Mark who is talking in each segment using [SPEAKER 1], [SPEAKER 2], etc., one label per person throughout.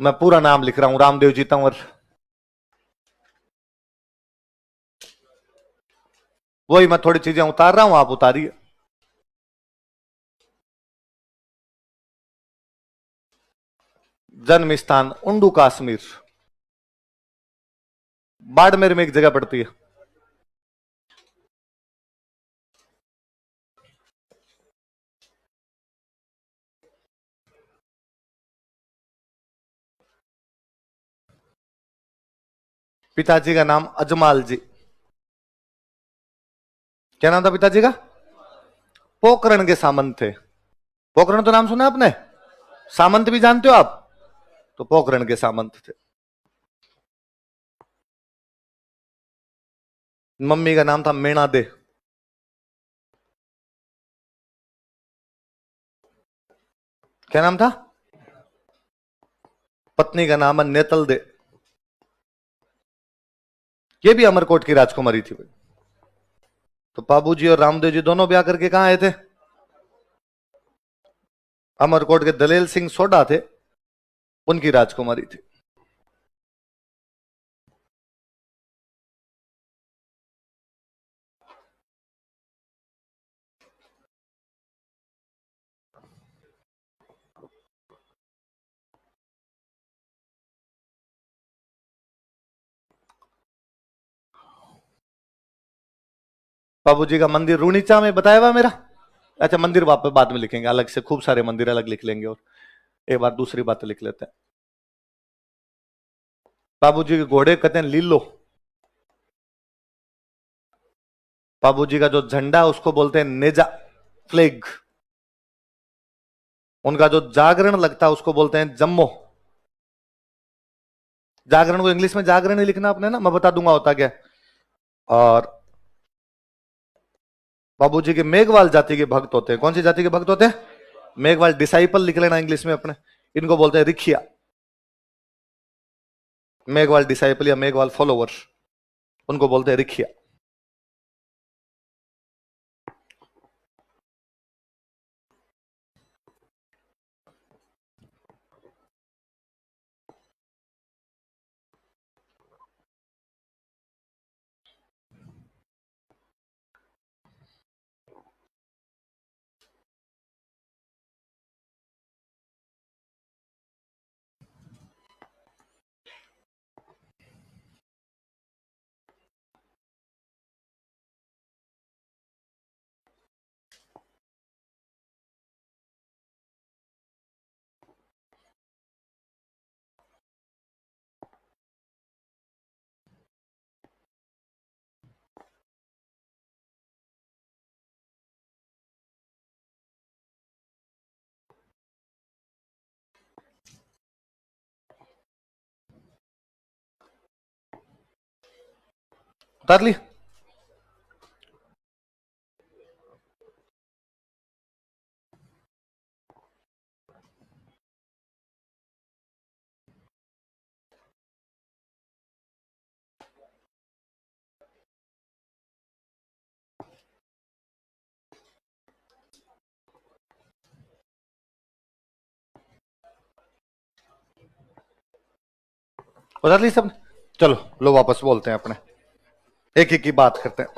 [SPEAKER 1] मैं पूरा नाम लिख रहा हूं, रामदेव जी तंवर। वही मैं थोड़ी चीजें उतार रहा हूं, आप उतारिए। जन्म स्थान उंडू कश्मीर, बाड़मेर में एक जगह पड़ती है। पिताजी का नाम अजमाल जी। क्या नाम था पिताजी का? पोकरण के सामंत थे। पोकरण तो नाम सुना आपने? सामंत भी जानते हो आप? तो पोकरण के सामंत थे। मम्मी का नाम था मीणा दे। क्या नाम था? पत्नी का नाम है नेतल दे। ये भी अमरकोट की राजकुमारी थी। तो बाबूजी और रामदेव जी दोनों ब्याह करके कहां आए थे? अमरकोट के दलेल सिंह सोडा थे, उनकी राजकुमारी थी। बाबूजी का मंदिर रूनीचा में बताया हुआ मेरा। अच्छा, मंदिर वापस बाद में लिखेंगे, अलग से खूब सारे मंदिर अलग लिख लेंगे और एक बार दूसरी बात लिख लेते हैं। बाबूजी के घोड़े कहते हैं लीलो। बाबूजी का जो झंडा उसको बोलते हैं नेजा, फ्लैग। उनका जो जागरण लगता है उसको बोलते हैं जम्मो। जागरण को इंग्लिश में जागरण ही लिखना आपने ना, मैं बता दूंगा होता क्या। और बाबूजी के मेघवाल जाति के भक्त होते हैं। कौन सी जाति के भक्त होते हैं? मेघवाल। डिसाइपल लिख लेना इंग्लिश में अपने। इनको बोलते हैं रिखिया। मेघवाल डिसाइपल या मेघवाल फॉलोवर्स, उनको बोलते हैं रिखिया। उतार ली? उतार ली सब? चलो लो वापस बोलते हैं अपने, एक एक की बात करते हैं।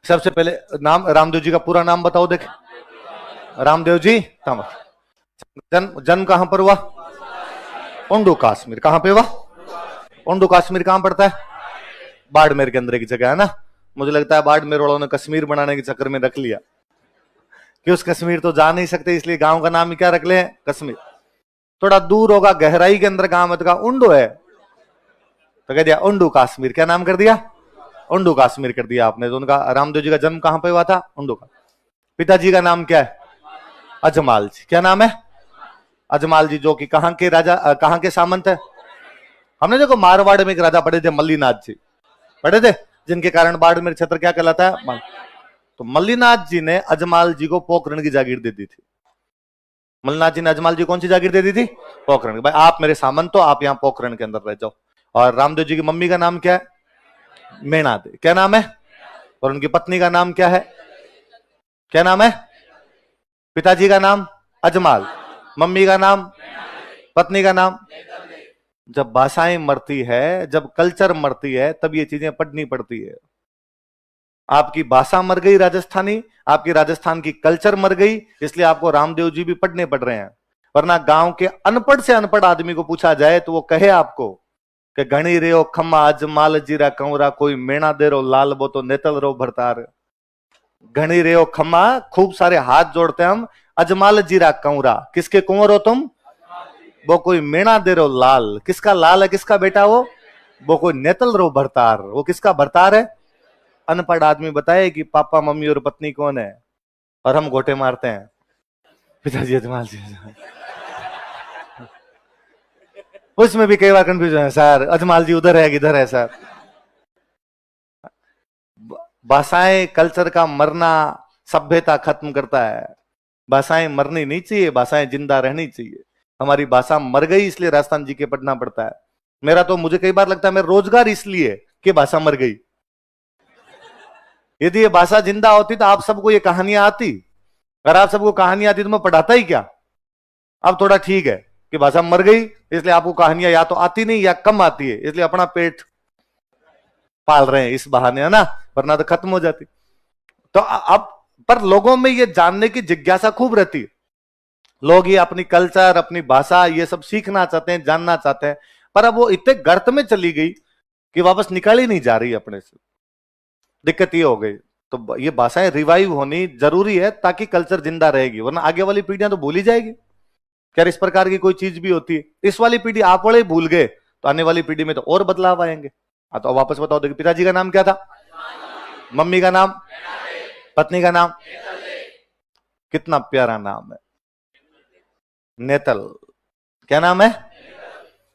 [SPEAKER 1] सबसे पहले नाम, रामदेव जी का पूरा नाम बताओ देख। रामदेव जी तंवर। जन्म जन्म कहां पर हुआ? उंडू कश्मीर। कहां पे हुआ? उंडू कश्मीर कहां पड़ता है? बाड़मेर के अंदर एक जगह है ना। मुझे लगता है बाड़मेर वालों ने कश्मीर बनाने के चक्कर में रख लिया कि उस कश्मीर तो जा नहीं सकते, इसलिए गांव का नाम ही क्या रख ले? कश्मीर। थोड़ा दूर होगा, गहराई के अंदर गांव का उंडू है, तो कह दिया उंडू कश्मीर। क्या नाम कर दिया? उंडू कश्मीर कर दिया आपने। तो उनका, रामदेव जी का जन्म कहां पे हुआ था? उंडू का। पिताजी का नाम क्या है? अजमाल जी। क्या नाम है? अजमाल जी, जो कि कहां के राजा, कहां के सामंत है? हमने देखो मारवाड़ में एक राजा पढ़े थे, मल्लीनाथ जी पढ़े थे, जिनके कारण बाड़मेर क्षेत्र क्या कहलाता है? तो मल्लीनाथ जी ने अजमाल जी को पोखरण की जागीर दे दी थी। मल्लीनाथ जी ने अजमाल जी कौन सी जागीर दे दी थी? पोखरण। भाई आप मेरे सामंत हो, आप यहाँ पोखरण के अंदर रह जाओ। और रामदेव जी की मम्मी का नाम क्या है? मीणा दे। क्या नाम है? और उनकी पत्नी का नाम क्या है? क्या नाम है? पिताजी का नाम अजमाल, मम्मी का नाम। पत्नी का नाम। जब भाषाएं मरती है, जब कल्चर मरती है, तब ये चीजें पढ़नी पड़ती है। आपकी भाषा मर गई राजस्थानी, आपकी राजस्थान की कल्चर मर गई, इसलिए आपको रामदेव जी भी पढ़ने पड़ रहे हैं। वरना गांव के अनपढ़ से अनपढ़ आदमी को पूछा जाए तो वो कहे आपको कि घणी रेओ खम्मा अजमाल जीरा कंवरा, कोई मेणा दे रो लाल वो तो नेतल रो भरतार। घणी रेओ खम्मा, खूब सारे हाथ जोड़ते हम, अजमाल जीरा कंवरा, किसके कुंवर हो तुम? वो कोई मेणा दे रो लाल, किसका लाल है, किसका बेटा वो कोई नेतल रो भरतार, वो किसका भरतार है? अनपढ़ आदमी बताए कि पापा मम्मी और पत्नी कौन है, और हम गोटे मारते हैं पिताजी अजमाल जी। उसमें भी कई बार कंफ्यूजन है, सर अजमाल जी उधर है किधर है सर। भाषाएं कल्चर का मरना सभ्यता खत्म करता है। भाषाएं मरनी नहीं चाहिए, भाषाएं जिंदा रहनी चाहिए। हमारी भाषा मर गई इसलिए राजस्थान जी के पढ़ना पड़ता है। मेरा तो, मुझे कई बार लगता है मेरा रोजगार इसलिए कि भाषा मर गई। यदि ये भाषा जिंदा होती तो आप सबको ये कहानियां आती। अगर आप सबको कहानियां आती तो मैं पढ़ाता ही क्या। अब थोड़ा ठीक है कि भाषा मर गई इसलिए आपको कहानियां या तो आती नहीं या कम आती है, इसलिए अपना पेट पाल रहे हैं इस बहाने, है ना, वरना तो खत्म हो जाती। तो अब पर लोगों में ये जानने की जिज्ञासा खूब रहती है। लोग ये अपनी कल्चर, अपनी भाषा, ये सब सीखना चाहते हैं, जानना चाहते हैं, पर अब वो इतने गर्त में चली गई कि वापस निकाल ही नहीं जा रही अपने से। दिक्कत ये हो गई। तो ये भाषाएं रिवाइव होनी जरूरी है ताकि कल्चर जिंदा रहेगी, वरना आगे वाली पीढ़ियां तो भूल ही जाएगी। क्या इस प्रकार की कोई चीज भी होती है? इस वाली पीढ़ी आप वाले भूल गए तो आने वाली पीढ़ी में तो और बदलाव आएंगे। तो वापस बताओ, देखिए पिताजी का नाम क्या था? मम्मी का नाम? पत्नी का नाम? कितना प्यारा नाम है, नेतल। क्या नाम है?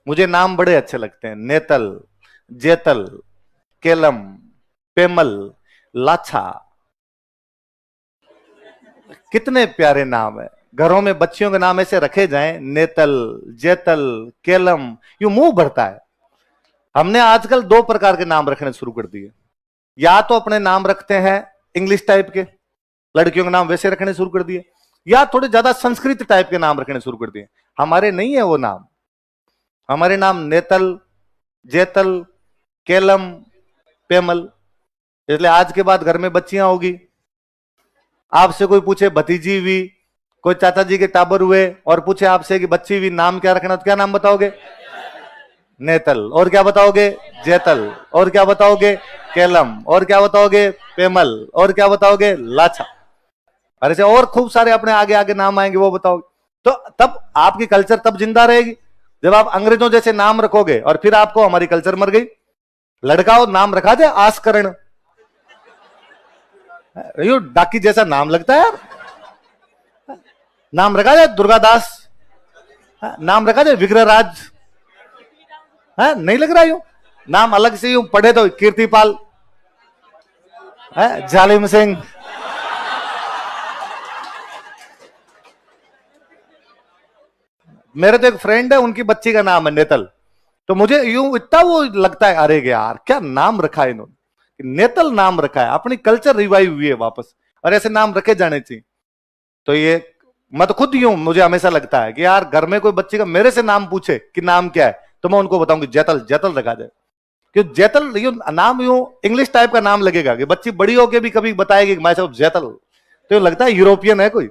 [SPEAKER 1] मुझे नाम बड़े अच्छे लगते हैं, नेतल, जेतल, केलम, पेमल, लाछा, कितने प्यारे नाम है। घरों में बच्चियों के नाम ऐसे रखे जाएं, नेतल, जेतल, केलम, यूं मुंह भरता है। हमने आजकल दो प्रकार के नाम रखने शुरू कर दिए। या तो अपने नाम रखते हैं इंग्लिश टाइप के, लड़कियों के नाम वैसे रखने शुरू कर दिए, या थोड़े ज्यादा संस्कृत टाइप के नाम रखने शुरू कर दिए। हमारे नहीं है वो नाम। हमारे नाम नेतल, जेतल, केलम, पेमल। इसलिए आज के बाद घर में बच्चियां होगी, आपसे कोई पूछे भतीजी हुई, कोई चाचा जी के टाबर हुए और पूछे आपसे कि बच्ची हुई, नाम क्या रखना, तो क्या नाम बताओगे? नेतल। और क्या बताओगे? जेतल। और क्या बताओगे? केलम। और क्या बताओगे? पेमल। और क्या बताओगे? लाछा। अरे से और खूब सारे अपने आगे आगे नाम आएंगे, वो बताओगे। तो तब आपकी कल्चर तब जिंदा रहेगी जब आप अंग्रेजों जैसे नाम रखोगे। और फिर आपको हमारी कल्चर मर गई। लड़का हो नाम रखा जाए आस्करण, यो डाकी जैसा नाम लगता है यार। नाम रखा जाए दुर्गादास, नाम रखा जाए विग्रहराज, नहीं लग रहा यूं। नाम अलग से यूं पढ़े तो कीर्तिपाल, जालिम सिंह, मेरे तो एक फ्रेंड है, उनकी बच्ची का नाम है नेतल। तो मुझे यूं इतना वो लगता है, अरे यार क्या नाम रखा है इन्होंने, नेतल नाम रखा है। अपनी कल्चर रिवाइव हुई है वापस, और ऐसे नाम रखे जाने चाहिए। तो ये मैं तो खुद यूं, मुझे हमेशा लगता है कि यार घर में कोई बच्चे का मेरे से नाम पूछे कि नाम क्या है, तो मैं उनको बताऊंगी जैतल, जैतल रखा जाए। क्योंकि जैतल यूं नाम यूं इंग्लिश टाइप का नाम लगेगा कि बच्ची बड़ी होके भी कभी बताएगी मैं सब जैतल, तो यूं लगता है यूरोपियन है कोई।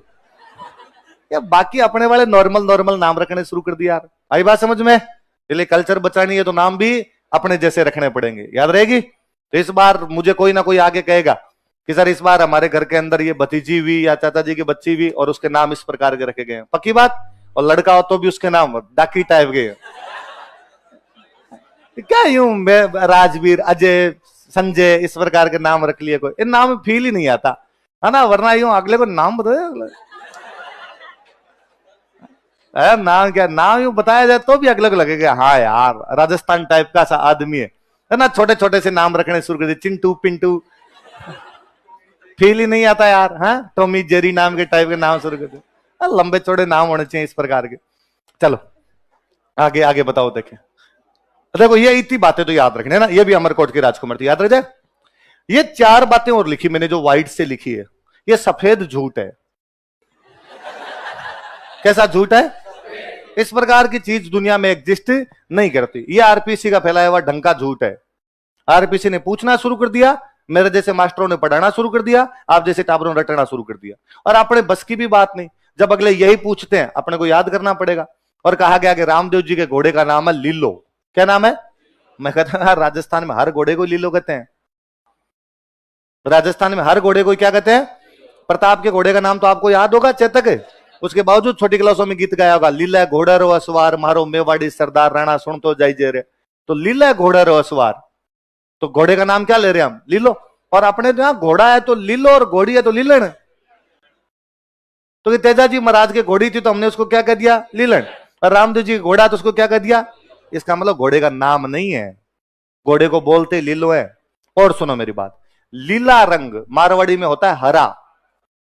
[SPEAKER 1] या बाकी अपने वाले नॉर्मल नॉर्मल नाम रखने शुरू कर दिया यार। आई बात समझ में? इसलिए कल्चर बचानी है तो नाम भी अपने जैसे रखने पड़ेंगे, याद रहेगी। तो इस बार मुझे कोई ना कोई आगे कहेगा कि सर इस बार हमारे घर के अंदर ये भतीजी हुई या चाचा जी की बच्ची हुई और उसके नाम इस प्रकार के रखे गए हैं, पक्की बात। और लड़का हो तो भी उसके नाम डाकी टाइप के। क्या यूं राजवीर, अजय, संजय इस प्रकार के नाम रख लिए, कोई इन नाम में फील ही नहीं आता, है ना। वरना यूं अगले को नाम बताए, नाम क्या, नाम यूं बताया जाए तो भी अगले को लगेगा हाँ यार राजस्थान टाइप का सा आदमी है ना। छोटे छोटे से नाम रखने शुरू कर दिए, चिंटू, पिंटू, फील ही नहीं आता यार। हाँ, टॉमी, जेरी नाम के टाइप के नाम शुरू कर दिए। लंबे चौड़े नाम होने चाहिए इस प्रकार के। चलो आगे आगे बताओ। देखें, देखो ये इतनी बातें तो याद रखने ना, ये भी अमरकोट की राजकुमार थी, याद रख जाए। ये चार बातें और लिखी मैंने जो व्हाइट से लिखी है, ये सफेद झूठ है। कैसा झूठ है? इस प्रकार की चीज दुनिया में एग्जिस्ट नहीं करती। ये आरपीसी का फैलाया हुआ ढंग का झूठ है। आरपीसी ने पूछना शुरू कर दिया, मेरे जैसे मास्टरों ने पढ़ाना शुरू कर दिया, आप जैसे टाबरों ने रटना शुरू कर दिया, और अपने बस की भी बात नहीं। जब अगले यही पूछते हैं अपने को याद करना पड़ेगा। और कहा गया कि रामदेव जी के घोड़े का नाम है लीलो। क्या नाम है? मैं कहता हूं राजस्थान में हर घोड़े को लीलो कहते हैं। राजस्थान में हर घोड़े को क्या कहते हैं? प्रताप के घोड़े का नाम तो आपको याद होगा, चेतक है। उसके बावजूद छोटी क्लासों में गीत गाया होगा, लीला घोड़ा रो असवार मारो मेवाड़ी सरदार राणा सुन तो जाई जे रे। तो लीला घोड़ा रो असवार, तो घोड़े का नाम क्या ले रहे हैं हम? लीलो। और अपने तो यहां घोड़ा है तो लीलो और घोड़ी है तो लीलन। तो ये तेजाजी महाराज के घोड़ी थी तो हमने उसको क्या कह दिया? लीलन। और रामदेव जी घोड़ा तो उसको क्या कह दिया? इसका मतलब घोड़े का नाम नहीं है, घोड़े को बोलते लीलो है। और सुनो मेरी बात, लीला रंग मारवाड़ी में होता है हरा,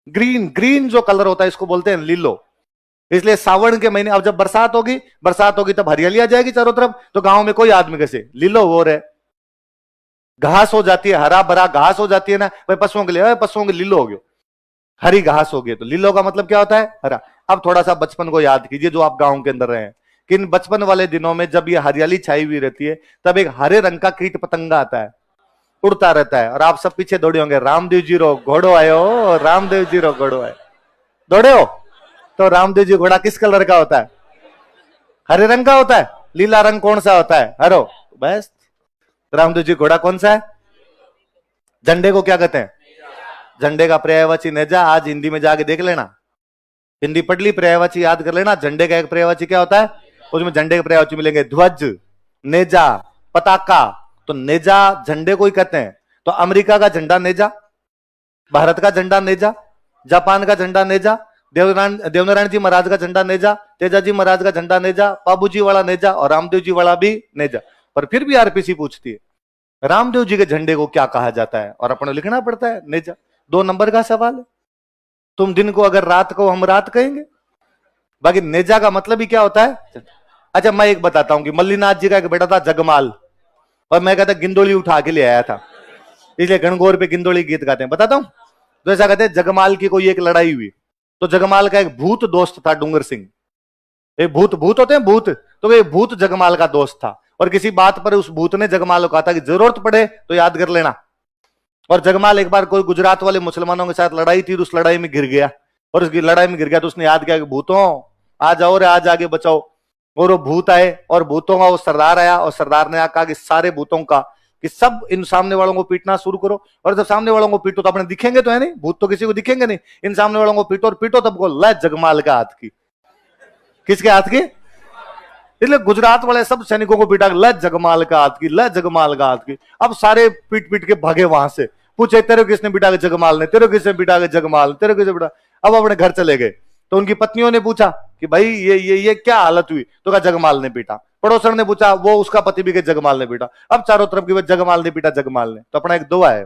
[SPEAKER 1] ग्रीन, ग्रीन जो कलर होता है इसको बोलते हैं लीलो। इसलिए सावन के महीने, अब जब बरसात होगी तब हरियाली आ जाएगी चारों तरफ, तो गांव में कोई आदमी कैसे लीलो हो रहे, घास हो जाती है, हरा भरा घास हो जाती है ना भाई, पशुओं के लिए, पशुओं के लीलो हो गए, हरी घास हो गई। तो लीलो का मतलब क्या होता है? हरा। अब थोड़ा सा बचपन को याद कीजिए जो आप गांव के अंदर रहे हैं, कि इन बचपन वाले दिनों में जब ये हरियाली छाई हुई रहती है तब एक हरे रंग का कीट पतंगा आता है, उड़ता रहता है, और आप सब पीछे दौड़े होंगे, रामदेव जी रो घोड़ो आयो, रामदेव जी रो घोड़ो आयो, दौड़े हो। तो रामदेव जी घोड़ा किस कलर का होता है? हरे रंग का होता है। लीला रंग कौन सा होता है? हरो। बस रामदेव जी घोड़ा कौन सा है? झंडे को क्या कहते हैं? झंडे का पर्यायवाची नेजा। आज हिंदी में जाके देख लेना, हिंदी पढ़ ली, पर्यायवाची याद कर लेना। झंडे का एक पर्यायवाची क्या होता है? उसमें झंडे के पर्यायवाची मिलेंगे ध्वज, नेजा, पताका। तो नेजा झंडे को ही कहते हैं। तो अमेरिका का झंडा नेजा, भारत का झंडा नेजा, जापान का झंडा नेजा, देवनारायण जी महाराज का झंडा नेजा, तेजाजी महाराज का झंडा नेजा, बाबूजी वाला नेजा, और रामदेव जी वाला भी नेजा। पर फिर भी आरपीसी पूछती है रामदेव जी के झंडे को क्या कहा जाता है, और अपने लिखना पड़ता है नेजा। 2 नंबर का सवाल है। तुम दिन को अगर रात को, हम रात कहेंगे। बाकी नेजा का मतलब ही क्या होता है? अच्छा मैं एक बताता हूं कि मल्लीनाथ जी का एक बेटा था जगमाल, और मैं कहता गिंदोली उठा के ले आया था, इसलिए गणगौर पे गिंदोली गीत गाते हैं। बताता हूं, तो ऐसा कहते हैं जगमाल की कोई एक लड़ाई हुई, तो जगमाल का एक भूत दोस्त था डूंगर सिंह। एक भूत, भूत होते हैं भूत, तो वे भूत जगमाल का दोस्त था। और किसी बात पर उस भूत ने जगमाल को कहा था कि जरूरत पड़े तो याद कर लेना। और जगमाल एक बार कोई गुजरात वाले मुसलमानों के साथ लड़ाई थी, उस लड़ाई में गिर गया, और उसकी लड़ाई में गिर गया तो उसने याद किया कि भूतों आ जाओ रे, आज आगे बचाओ। और वो भूत आए, और भूतों का वो सरदार आया, और सरदार ने कहा कि सारे भूतों का, कि सब इन सामने वालों को पीटना शुरू करो। और जब सामने वालों को पीटो तो अपने दिखेंगे तो है नहीं, भूत तो किसी को दिखेंगे नहीं, इन सामने वालों को पीटो, और पीटो तब को ल जगमाल का हाथ की। किसके हाथ की? इसलिए गुजरात वाले सब सैनिकों को पीटा, ल जगमाल का हाथ की, ल जगमाल का हाथ की। अब सारे पीट पीट के भागे वहां से, पूछे तेरे किसने पीटा के? जगमाल ने। तेरे किसने पीटा के? जगमाल। तेरे किसने पीटा? अब अपने घर चले गए। तो उनकी पत्नियों ने पूछा कि भाई ये क्या हालत हुई? तो कहा जगमाल ने पीटा। पड़ोसन ने पूछा, वो उसका पति भी के जगमाल ने पीटा। अब चारों तरफ की जगमाल ने पीटा, जगमाल ने। तो अपना एक दुआ है,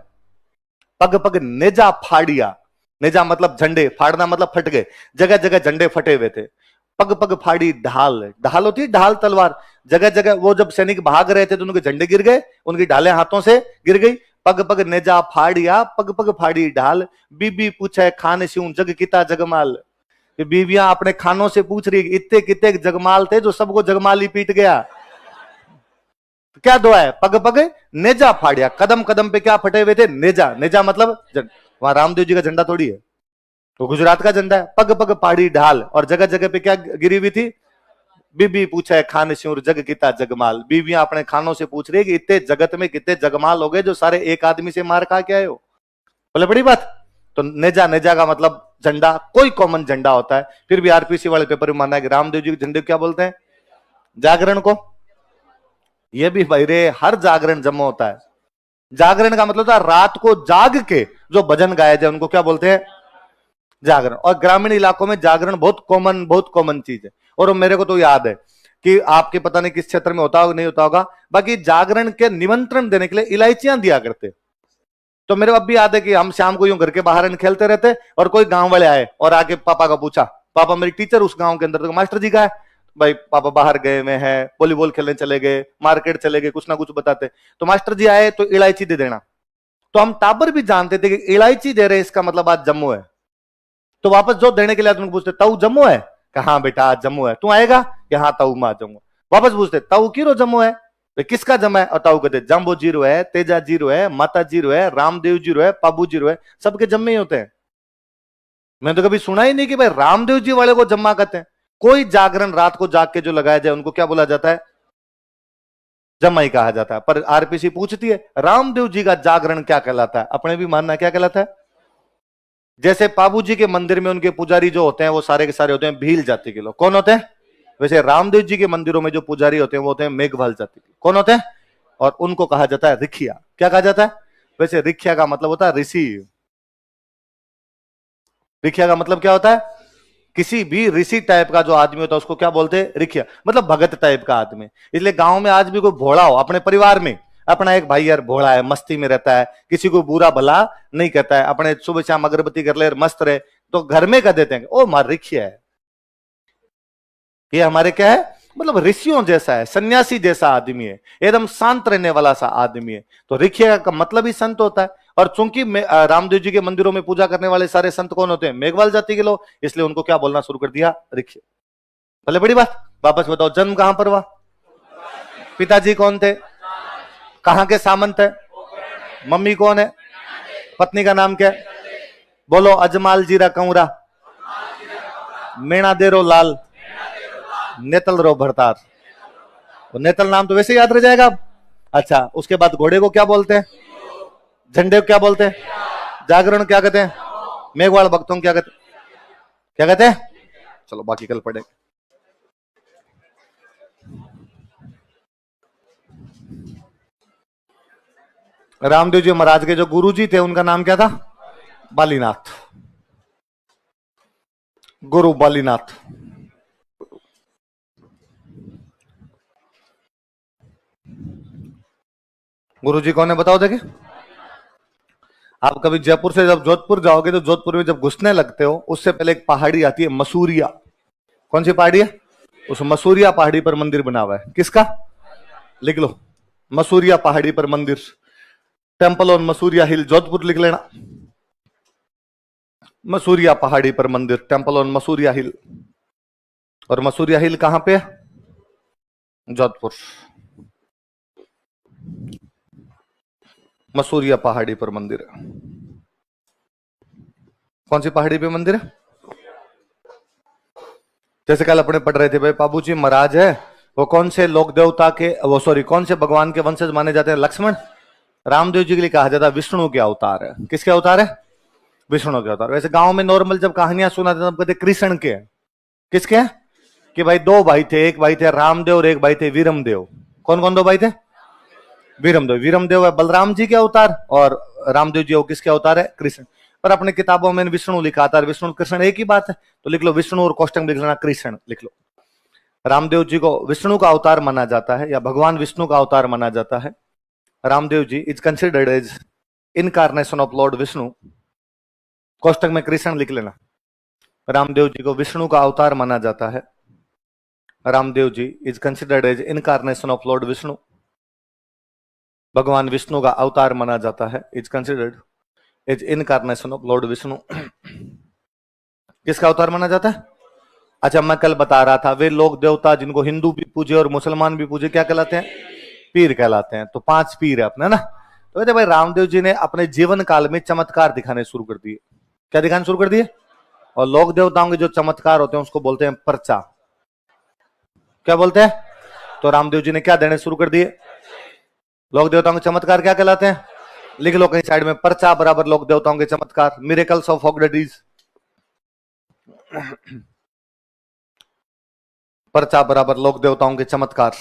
[SPEAKER 1] पग पग नेजा फाड़िया। नेजा मतलब झंडे, फाड़ना मतलब फट गए, जगह जगह झंडे फटे हुए थे। पग पग फाड़ी ढाल, ढाल होती है ढाल तलवार, जगह जगह वो जब सैनिक भाग रहे थे तो उनके झंडे गिर गए, उनकी ढालें हाथों से गिर गई। पग पग नेजा फाड़िया, पग पग फाड़ी ढाल, बीबी पूछे खान स्यूं जग किता जगमाल। बीबियां अपने खानों से पूछ रही इतने कितने जगमाल थे जो सबको जगमाल ही पीट गया। तो क्या दुआ है? पग पग नेजा फाड़िया, कदम कदम पे क्या फटे हुए थे? नेजा। नेजा मतलब वहां रामदेव जी का झंडा थोड़ी है, तो गुजरात का झंडा है। पग पग फाड़ी ढाल, और जगह जगह पे क्या गिरी हुई थी? बीबी पूछे खान स्यूर जग किता जगमाल। बीबियां अपने खानों से पूछ रही है कि इतने जगत में कितने जगमाल हो गए जो सारे एक आदमी से मार खा के आए हो। बोले बड़ी बात। तो नेजा, नेजा का मतलब झंडा, कोई कॉमन झंडा होता है। फिर भी आरपीसी वाले पेपर में मानना है कि रामदेव जी के झंडे क्या बोलते हैं? जागरण को। यह भी भाई रे, हर जागरण जमा होता है। जागरण का मतलब था रात को जाग के जो भजन गाया जाए उनको क्या बोलते हैं? जागरण। और ग्रामीण इलाकों में जागरण बहुत कॉमन चीज है। और मेरे को तो याद है कि आपके पता नहीं किस क्षेत्र में होता होगा नहीं होता होगा, बाकी जागरण के निमंत्रण देने के लिए इलायचियां दिया करते। तो मेरे को अब भी याद है कि हम शाम को यूं घर के बाहर खेलते रहते, और कोई गांव वाले आए और आके पापा का पूछा, पापा मेरी टीचर उस गांव के अंदर, तो मास्टर जी का है भाई, पापा बाहर गए हुए हैं, वॉलीबॉल खेलने चले गए, मार्केट चले गए, कुछ ना कुछ बताते। तो मास्टर जी आए तो इलायची दे देना। तो हम टाबर भी जानते थे कि इलायची दे रहे इसका मतलब आज जम्मू है। तो वापस जो देने के लिए तुमको पूछते, ताऊ जम्मू है? कहा हाँ बेटा आज जम्मू है। तू आएगा? कि हाँ ताऊ मैं आ जाऊंगा। वापस पूछते ताऊ किरो जमो है, किसका जमा है? और ताऊ कहते जाम्बो जीरो है, तेजा जीरो है, माता जीरो है, रामदेव जीरो है, पाबू जीरो है, सबके जम्मे ही होते हैं। मैंने तो कभी सुना ही नहीं कि भाई रामदेव जी वाले को जम्मा कहते हैं। कोई जागरण रात को जाग के जो लगाया जाए उनको क्या बोला जाता है? जम्मा ही कहा जाता है। पर आरपीसी पूछती है रामदेव जी का जागरण क्या कहलाता है? अपने भी मानना क्या कहलाता है? जैसे पाबू जी के मंदिर में उनके पुजारी जो होते हैं वो सारे के सारे होते हैं भील जाति के लोग। कौन होते हैं? वैसे रामदेव जी के मंदिरों में जो पुजारी होते हैं वो होते हैं मेघवाल जाति के। कौन होते हैं? और उनको कहा जाता है रिखिया। क्या कहा जाता है? वैसे रिखिया का मतलब होता है ऋषि। रिखिया का मतलब क्या होता है? किसी भी ऋषि टाइप का जो आदमी होता है उसको क्या बोलते हैं? रिखिया, मतलब भगत टाइप का आदमी। इसलिए गांव में आज भी कोई भोला हो, अपने परिवार में अपना एक भाई यार भोला है, मस्ती में रहता है, किसी को बुरा भला नहीं कहता है, अपने सुबह शाम अगरबत्ती कर ले मस्त रहे, तो घर में कह देते हैं ओ मार रिखिया है। ये हमारे क्या है? मतलब ऋषियों जैसा है, सन्यासी जैसा आदमी है, एकदम शांत रहने वाला सा आदमी है। तो रिखिया का मतलब ही संत होता है। और चूंकि रामदेव जी के मंदिरों में पूजा करने वाले सारे संत कौन होते हैं? मेघवाल जाति के लोग। इसलिए उनको क्या बोलना शुरू कर दिया? रिखिया। भले बड़ी बात। वापस बताओ, जन्म कहां पर हुआ? पिताजी कौन थे? कहां के सामंत है? मम्मी कौन है? पत्नी का नाम क्या है? बोलो, अजमाल जीरा कंवरा, मेणा देरो लाल, नेतल रो भरतार। नेतल नाम तो वैसे याद रह जाएगा। अच्छा, उसके बाद घोड़े को क्या बोलते हैं? झंडे को क्या बोलते हैं? जागरण क्या कहते हैं? मेघवाल भक्तों को क्या कहते हैं? क्या कहते हैं? चलो बाकी कल पढ़े। रामदेव जी महाराज के जो गुरु जी थे उनका नाम क्या था? बालीनाथ। गुरु बालीनाथ। गुरु जी कौन है बताओ देखे। आप कभी जयपुर से जब जोधपुर जाओगे तो जोधपुर में जब घुसने लगते हो उससे पहले एक पहाड़ी आती है मसूरिया। कौन सी पहाड़ी है? उस मसूरिया पहाड़ी पर मंदिर बना हुआ है। किसका? लिख लो, मसूरिया पहाड़ी पर मंदिर, टेम्पल ऑन मसूरिया हिल, जोधपुर लिख लेना। मसूरिया पहाड़ी पर मंदिर, टेम्पल ऑन मसूरिया हिल। और मसूरिया हिल कहां पे है? जोधपुर। मसूरिया पहाड़ी पर मंदिर है। कौन सी पहाड़ी पे मंदिर है? जैसे कल अपने पढ़ रहे थे भाई, बाबू जी महाराज है वो कौन से लोक देवता के, वो सॉरी कौन से भगवान के वंशज माने जाते हैं? लक्ष्मण। रामदेव जी के लिए कहा जाता है विष्णु के अवतार है। किसके अवतार है? विष्णु के अवतार। वैसे गांव में नॉर्मल जब कहानियां सुनाते तब कहते कृष्ण के। किसके हैं? कि भाई दो भाई थे, एक भाई थे रामदेव और एक भाई थे वीरमदेव। कौन कौन दो भाई थे? वीरमदेव। वीरमदेव है बलराम जी के अवतार और रामदेव जी वो किसके अवतार है? कृष्ण। पर अपने किताबों में विष्णु लिखा था, विष्णु कृष्ण एक ही बात है, तो लिख लो विष्णु और कोष्टक में लिख लेना कृष्ण लिख लो। रामदेव जी को विष्णु का अवतार माना जाता है या भगवान विष्णु का अवतार माना जाता है। Ramdev ji is considered as incarnation of lord Vishnu. कोष्टक में कृष्ण लिख लेना। रामदेव जी को विष्णु का अवतार माना जाता है। Ramdev ji is considered as incarnation of lord Vishnu. भगवान विष्णु का अवतार माना जाता है, is considered as incarnation of lord Vishnu. किसका अवतार माना जाता है? अच्छा, मैं कल बता रहा था वे लोग देवता जिनको हिंदू भी पूजे और मुसलमान भी पूजे क्या कहलाते हैं? पीर कहलाते हैं। तो 5 पीर है अपने ना। तो कहते भाई रामदेव जी ने अपने जीवन काल में चमत्कार दिखाने शुरू कर दिए। क्या दिखाने शुरू कर दिए? और लोक देवताओं के जो चमत्कार होते हैं उसको बोलते हैं पर्चा। क्या बोलते हैं? तो रामदेव जी ने क्या देने शुरू कर दिए? लोक देवताओं के चमत्कार क्या कहलाते हैं? लिख लो कहीं साइड में, पर्चा बराबर लोक देवताओं के चमत्कार, मिरेकल्स ऑफ folk deities। पर्चा बराबर लोक देवताओं के चमत्कार,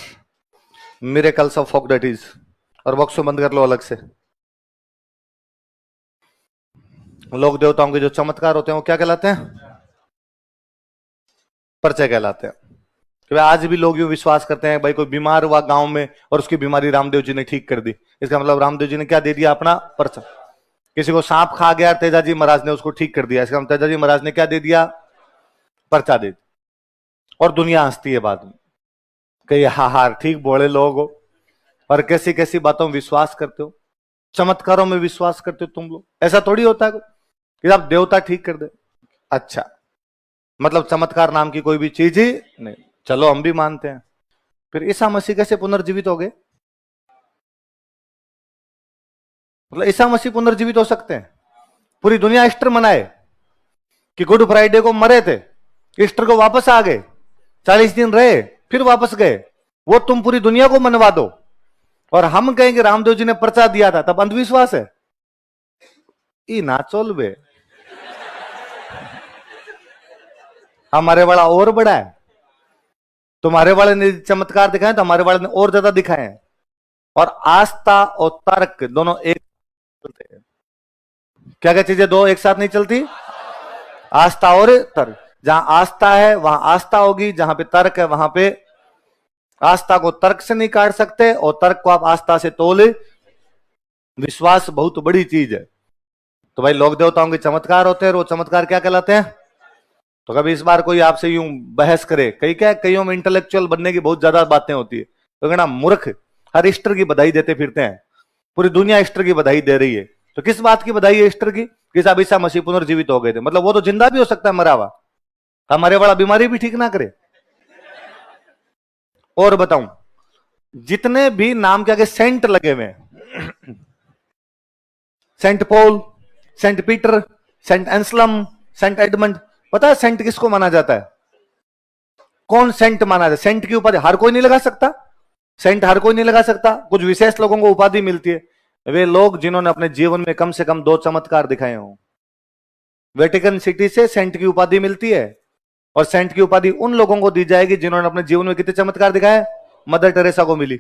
[SPEAKER 1] मिरेकल्स ऑफ folk deities। और बॉक्स बंद कर लो अलग से। लोक देवताओं के जो चमत्कार होते हैं वो क्या कहलाते हैं? पर्चे कहलाते हैं। कि आज भी लोग यूं विश्वास करते हैं भाई कोई बीमार हुआ गांव में और उसकी बीमारी रामदेव जी ने ठीक कर दी, इसका मतलब रामदेव जी ने क्या दे दिया? अपना पर्चा। किसी को सांप खा गया, तेजाजी महाराज ने उसको ठीक कर दिया, इसका मतलब तेजाजी महाराज ने क्या दे दिया? पर्चा दे दिया। और दुनिया हंसती है बाद में कि हा हा ठीक बोले लोग हो, और कैसी कैसी बातों में विश्वास करते हो, चमत्कारों में विश्वास करते हो तुम लोग। ऐसा थोड़ी होता है कि आप देवता ठीक कर दे। अच्छा, मतलब चमत्कार नाम की कोई भी चीज ही नहीं। चलो हम भी मानते हैं। फिर ईसा मसीह कैसे पुनर्जीवित हो गए? मतलब ईसा मसीह पुनर्जीवित हो सकते हैं? पूरी दुनिया ईस्टर मनाए कि गुड फ्राइडे को मरे थे, ईस्टर को वापस आ गए, 40 दिन रहे, फिर वापस गए, वो तुम पूरी दुनिया को मनवा दो और हम कहेंगे रामदेव जी ने पर्चा दिया था, तब अंधविश्वास है? ई ना चोल बे, हमारे वाला और बड़ा है। तुम्हारे वाले ने चमत्कार दिखाए तो हमारे वाले ने और ज्यादा दिखाए हैं। और आस्था और तर्क दोनों एक चलते हैं। क्या क्या चीजें दो एक साथ नहीं चलती? आस्था और तर्क। जहां आस्था है वहां आस्था होगी, जहां पे तर्क है वहां पे आस्था को तर्क से नहीं काट सकते और तर्क को आप आस्था से तोले। विश्वास बहुत बड़ी चीज है। तो भाई लोक देवताओं के चमत्कार होते हैं, वो चमत्कार क्या कहलाते हैं? तो कभी इस बार कोई आपसे यूं बहस करे, कई क्या कईयों में इंटेलेक्चुअल बनने की बहुत ज्यादा बातें होती है, तो कहना मूर्ख, हर ईस्टर की बधाई देते फिरते हैं, पूरी दुनिया ईस्टर की बधाई दे रही है, तो किस बात की बधाई है ईस्टर की? कि साहब ईसा मसीह पुनर्जीवित हो गए थे। मतलब वो तो जिंदा भी हो सकता है, मरा हुआ, हमारे वाला बीमारी भी ठीक ना करे। और बताऊं, जितने भी नाम के आगे सेंट लगे हुए हैं, saint Paul, Saint Peter, saint Anselm, saint Edmund, पता है सेंट किसको माना जाता है? कौन सेंट माना जाता है? सेंट की उपाधि हर कोई नहीं लगा सकता, सेंट हर कोई नहीं लगा सकता, कुछ विशेष लोगों को उपाधि मिलती है। वे लोग जिन्होंने अपने जीवन में कम से कम 2 चमत्कार दिखाए हों। वेटिकन सिटी से सेंट की उपाधि मिलती है, और सेंट की उपाधि उन लोगों को दी जाएगी जिन्होंने अपने जीवन में कितने चमत्कार दिखाए? मदर टेरेसा को मिली।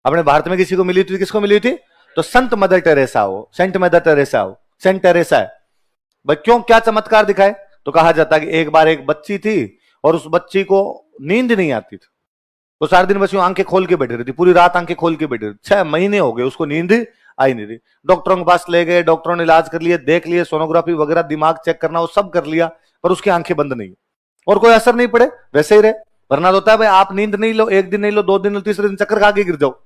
[SPEAKER 1] अपने भारत में किसी को मिली थी? किसको मिली थी? तो संत मदर टेरेसा हो, सेंट मदर टेरेसा हो, सेंट टेरेसा है भाई। क्यों, क्या चमत्कार दिखाए? तो कहा जाता है कि एक बार एक बच्ची थी और उस बच्ची को नींद नहीं आती थी, तो सारे दिन बस यूं आंखें खोल के बैठी रहती, पूरी रात आंखें खोल के बैठी रहती, 6 महीने हो गए उसको नींद आई नहीं थी। डॉक्टरों के पास ले गए, डॉक्टरों ने इलाज कर लिए, देख लिए, सोनोग्राफी वगैरह, दिमाग चेक करना वो सब कर लिया, पर उसकी आंखें बंद नहीं और कोई असर नहीं पड़े, वैसे ही रहे। वरना होता है भाई आप नींद नहीं लो, 1 दिन नहीं लो, 2 दिन लो, तीसरे दिन चक्कर खा के गिर जाओ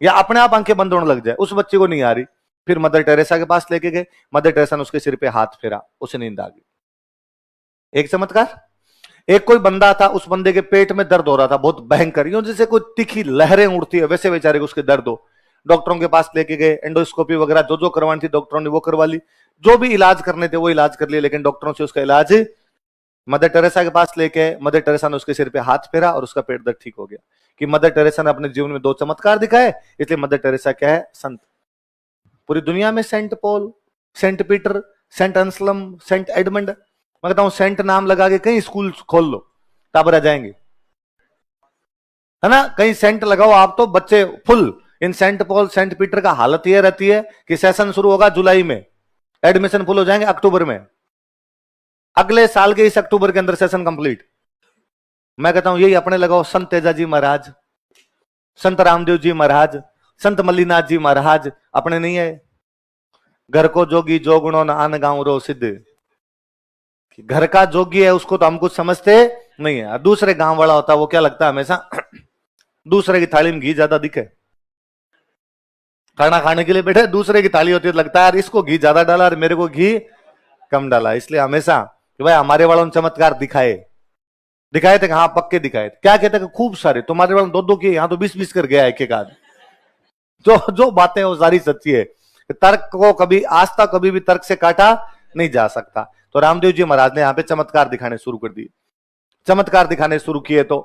[SPEAKER 1] या अपने आप आंखें बंद होने लग जाए। उस बच्चे को नहीं आ रही, फिर मदर टेरेसा के पास लेके गए, मदर टेरेसा ने उसके सिर पे हाथ फेरा, उसे नींद आ गई। एक चमत्कार। एक कोई बंदा था, उस बंदे के पेट में दर्द हो रहा था बहुत भयंकर, यूं जैसे कोई तीखी लहरें उड़ती है, वैसे बेचारे को उसके दर्द हो। डॉक्टरों के पास लेके गए, एंडोस्कोपी वगैरह जो जो करवानी थी डॉक्टरों ने वो करवा ली, जो भी इलाज करने थे वो इलाज कर लिए, लेकिन डॉक्टरों से उसका इलाज, मदर टेरेसा के पास लेके मदर टेरेसा ने उसके सिर पे हाथ फेरा और उसका पेट दर्द ठीक हो गया। कि मदर टेरेसा ने अपने जीवन में 2 चमत्कार दिखाए, इसलिए मदर टेरेसा क्या है? संत। पूरी दुनिया में Saint Paul, Saint Peter, Saint Anselm, Saint Edmund, मैं कहता हूं सेंट नाम लगा के कहीं स्कूल खोल लो, टाबर आ जाएंगे, है ना? कहीं सेंट लगाओ आप तो बच्चे फुल। इन सेंट पॉल, सेंट पीटर का हालत यह रहती है कि सेशन शुरू होगा जुलाई में, एडमिशन फुल हो जाएंगे अक्टूबर में, अगले साल के इस अक्टूबर के अंदर सेशन कंप्लीट। मैं कहता हूं यही अपने लगाओ, संत तेजाजी महाराज, संत रामदेव जी महाराज, संत मल्लीनाथ जी महाराज, अपने नहीं है। घर को जोगी जोगुणों न आन गांव रो सिद्ध, घर का जोगी है उसको तो हम कुछ समझते नहीं है, दूसरे गांव वाला होता है वो क्या लगता है हमेशा दूसरे की थाली में घी ज्यादा दिखे, खाना खाने के लिए बैठे, दूसरे की थाली होती है, लगता है यार इसको घी ज्यादा डाला और मेरे को घी कम डाला। इसलिए हमेशा कि भाई हमारे वालों ने चमत्कार दिखाए थे, हाँ पक्के दिखाए थे। क्या कहते हैं? खूब सारे। तुम्हारे वालों 2-2 किए, यहाँ तो 20-20 कर गया एक एक आदमी। जो जो बातें वो सारी सच्ची है। तर्क को कभी, आस्था कभी भी तर्क से काटा नहीं जा सकता। तो रामदेव जी महाराज ने यहाँ पे चमत्कार दिखाने शुरू कर दिए। चमत्कार दिखाने शुरू किए तो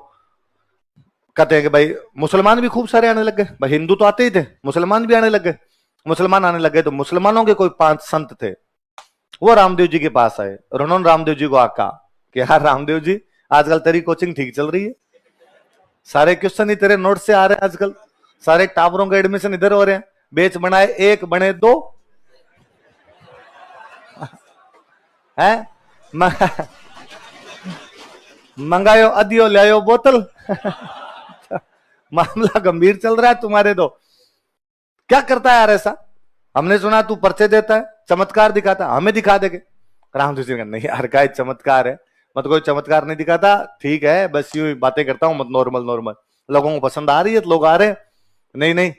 [SPEAKER 1] कहते हैं कि भाई मुसलमान भी खूब सारे आने लग गए। भाई हिंदू तो आते ही थे, मुसलमान भी आने लग गए। मुसलमान आने लग गए तो मुसलमानों के कोई 5 संत थे, वो रामदेव जी के पास आए और उन्होंने रामदेव जी को आका कि यार रामदेव जी, आजकल तेरी कोचिंग ठीक चल रही है, सारे क्वेश्चन ही तेरे नोट से आ रहे हैं, आजकल सारे टावरों के एडमिशन इधर हो रहे हैं, बेच बनाए 1 बने 2 है, मंगायो अदियो लायो बोतल मामला गंभीर चल रहा है तुम्हारे। तो क्या करता है यार ऐसा? हमने सुना तू पर्चे देता है, चमत्कार दिखाता है, हमें दिखा देगे। रामदेव जी नहीं यार, क्या चमत्कार है, मत कोई चमत्कार नहीं दिखाता, ठीक है बस यूं बातें करता हूं, मत नॉर्मल नॉर्मल, लोगों को पसंद आ रही है तो लोग आ रहे हैं। नहीं नहीं,